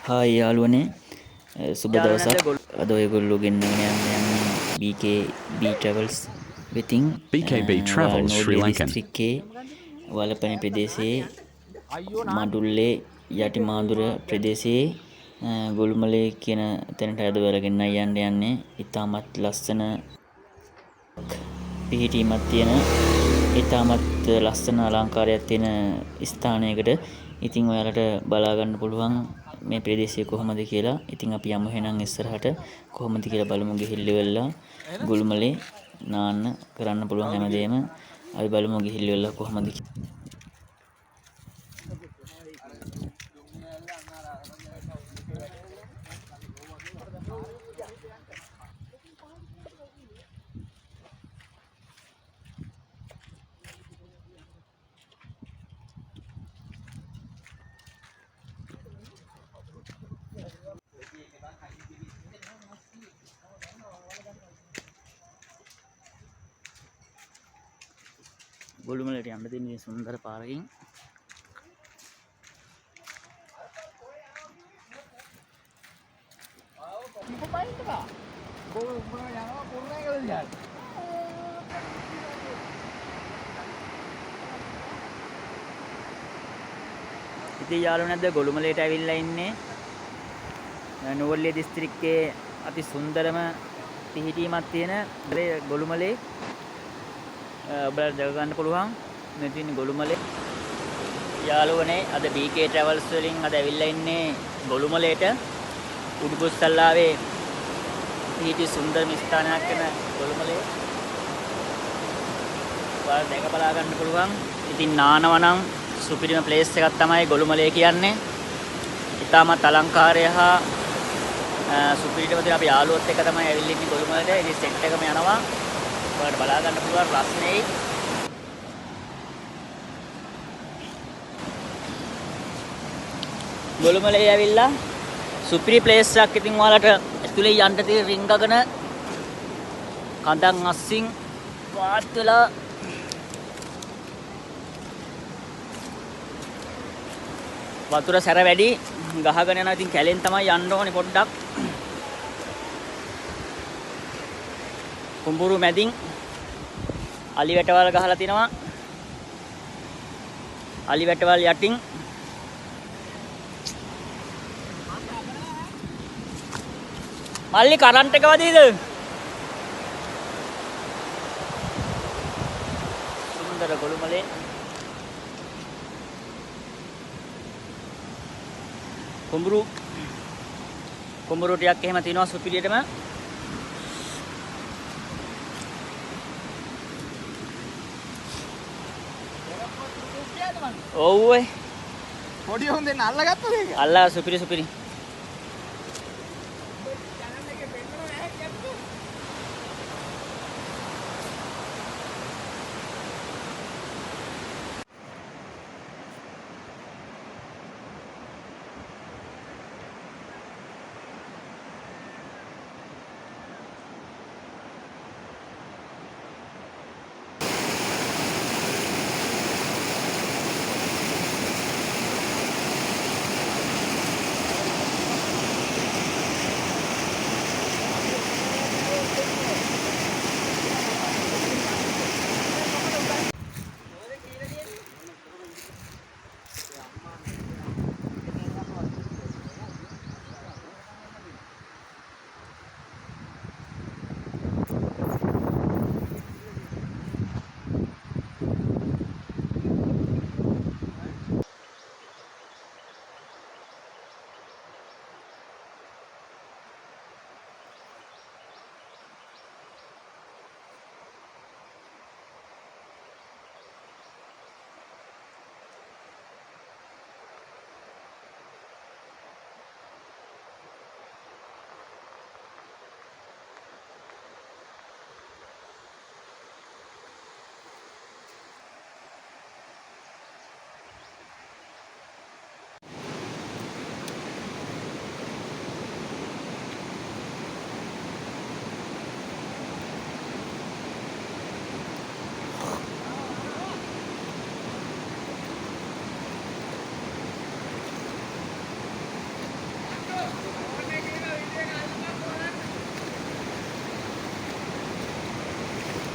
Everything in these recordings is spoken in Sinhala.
හායි යාළුවනේ සුබ දවසක්. අද ඔයගොල්ලෝ ගෙන්නගෙන යන්නේ BKB Travels වෙතින් BKB Travels Sri Norway Lankan. දිස්ත්‍රික්කයේ වලපනේ ප්‍රදේශයේ මඩුල්ලේ යටිමාදුර ප්‍රදේශයේ ගොළුමලේ කියන තැනට අද වරගෙන යන්නේ. ඉතාමත් ලස්සන පිහිටීමක් තියෙන ඉතාමත් ලස්සන අලංකාරයක් තියෙන ස්ථානයකට. ඉතින් ඔයාලට බලා ගන්න පුළුවන් මේ ප්‍රදේශය කොහොමද කියලා. ඉතින් අපි යමු එහෙනම් ඉස්සරහට කොහොමද කියලා බලමු. ගිහිල්ල වෙලා ගොළුමලේ නාන්න කරන්න පුළුවන් හැමදේම අපි බලමු ගිහිල්ල වෙලා කොහොමද කියලා. ගොළුමලට යන්න තියෙන මේ සුන්දර පාරකින් ඉතින් යාළුවෝ නැද්ද ගොළුමලේට ඇවිල්ලා ඉන්නේ නුවරඑළිය දිස්ත්‍රික්කයේ අති සුන්දරම පිහිටීමක් තියෙන ගොළුමලේ. ඔයාලට දැක ගන්න පුළුවන් මේ තියෙන ගොළුමලේ. යාළුවනේ අද BK Travels වලින් අද ඇවිල්ලා ඉන්නේ ගොළුමලේට. උඩුකුස්සල්ලාවේ පිහිටි සුන්දරම ස්ථානයක් වෙන ගොළුමලේ. ඔයාලට දැක බලා ගන්න පුළුවන්. ඉතින් නානවනම් සුපිරිම ප්ලේස් එකක් තමයි ගොළුමලේ කියන්නේ. ඉතාමත් අලංකාරය හා සුපිරිටම තියෙන අපි යාළුවොත් එක්ක තමයි ඇවිල්ලා ඉන්නේ ගොළුමලට. ඉතින් සෙට් එකම යනවා. ඔයාලට බලා ගන්න පුළුවන් රස්නේ. ගොළුමලේ ඇවිල්ලා සුපිරි ප්ලේස් එකක්. ඉතින් ඔයාලට ඇතුලේ යන්න තියෙන රින්ග ගන කඳන් අස්සින් වාත් වෙලා වතුර සැර වැඩි ගහගෙන යනවා. ඉතින් කැලෙන් තමයි යන්න ඕනේ පොඩ්ඩක්. කුඹුරු මැදින් අලි වැටවල් ගහලා තිනවා. අලි වැටවල් යටින් මල්ලි කරන්ට් එක වදීද? සුන්දර ගොළුමලේ කුඹුරු ටිකක් එහෙම තිනවා සුපිරියටම. ඔව් ඒ පොඩි හොඳෙන් අල්ලගත්තද ඒක? අල්ලා සුපිරි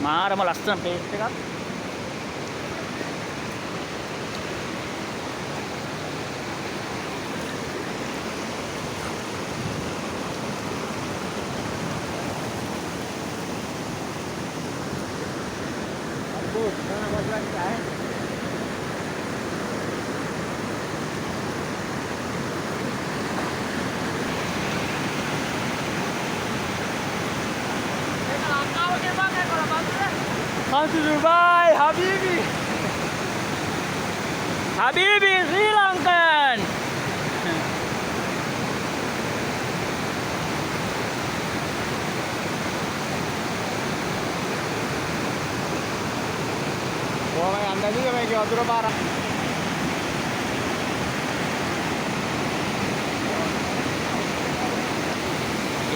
මාරම ලස්සන ප්ලේස් එකක්. Come to Dubai, Habibi. Habibi, Sri Lankan. කොහොමද යන්නද මේකේ වතුර පාර?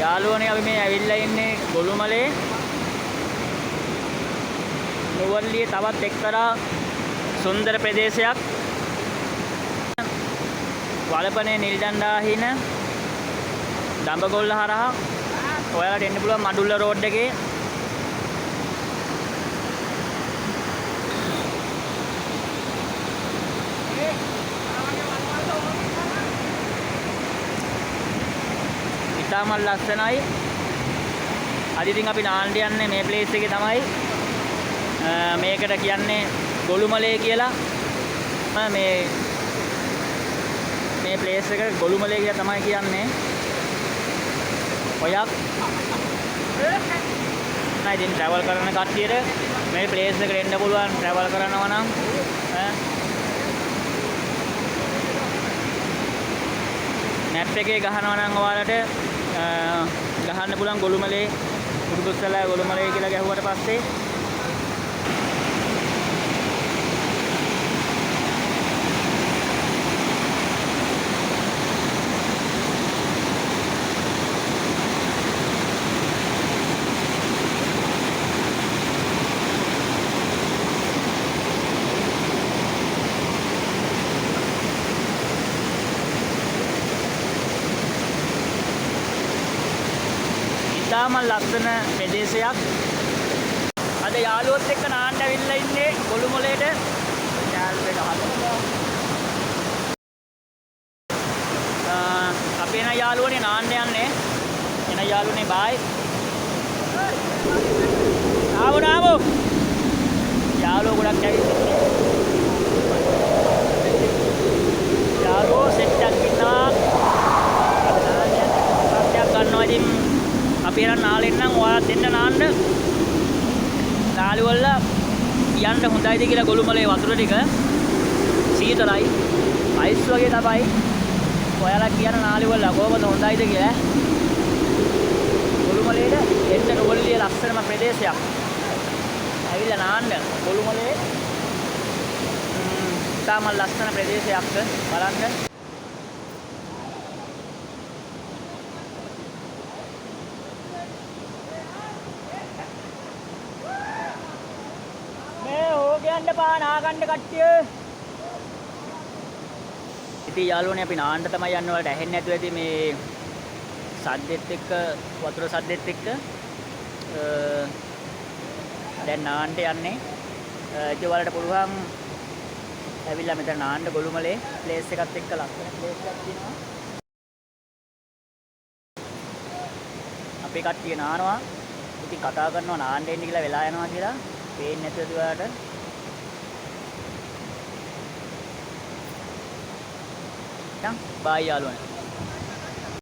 යාළුවනේ අපි මේ ඇවිල්ලා ඉන්නේ ගොළුමලේ. නුවරඑළියේ තවත් එක්තරා සුන්දර ප්‍රදේශයක්. වලපනේ නිල්දණ්ඩාහින දඹගොල්ල හරහා ඔයාලට එන්න පුළුවන් මඩුල්ල රෝඩ් එකේ. ඉතාමත් ලස්සනයි. අද ඉතින් අපි නාන්න යන්නේ මේ ප්ලේස් එකේ තමයි. මේකට කියන්නේ ගොළුමලේ කියලා. මේ ප්ලේස් එක ගොළුමලේ කියලා තමයි කියන්නේ. ඔයක් නෑ ඉතින් ට්‍රැවල් කරන කට්ටියට මේ ප්ලේස් එකට එන්න පුළුවන් ට්‍රැවල් කරනවා නම් මැප් එකේ ගහනවා නම් ඔයාලට ගහන්න පුළුවන් ගොළුමලේ උඩුකුස්සලා ගොළුමලේ කියලා ගැහුවට පස්සේ ඉතාම ලස්සන ප්‍රදේශයක්. අද යාළුවොත් එක්ක නාන්න ඇවිල්ලා ඉන්නේ ගොළුමලේට. අපි එන යාළුවනේ නාන්න යන්නේ. එන යාළුවනේ බයි. ආවෝ යාළුවෝ ගොඩක් ඇවිත් යාළුවෝ සෙට් එකක් ඉන්නවා. ගන්නවා ඉතින් අපි එන නාලෙන් නම් ඔයාලත් දෙන්න නාන්න. නාලි වල යන්න හොඳයිද කියලා ගොළුමලේ වතුර ටික සීතලයි. අයිස් වගේ තමයි. ඔයාලා කියන නාලි වල කොහොමද හොඳයිද කියලා. ගොළුමලේට එන්න නුවරඑළිය ලස්සනම ප්‍රදේශයක්. ඇවිල්ලා නාන්න ගොළුමලේ. තාම ලස්සන ප්‍රදේශයක් බලන්න. යන්න පා නාගන්න කට්ටිය. ඉතින් යාළුවනේ අපි නාන්න තමයි යන්න වලට ඇහෙන්නේ නැතුව ඇති මේ සද්දෙත් එක්ක වතුර සද්දෙත් එක්ක දැන් නාන්න යන්නේ. ඉතින් වලට පුළුවන් ඇවිල්ලා මෙතන නාන්න ගොළුමලේ ප්ලේස් එකත් එක්ක ලස්සන ප්ලේස් එකක් තියෙනවා. අපේ කට්ටිය නානවා. ඉතින් කතා කරනවා නාන්න එන්න කියලා වෙලා යනවා කියලා. පේන්නේ නැතුව ඔයාලට. Bye යාළුවනේ.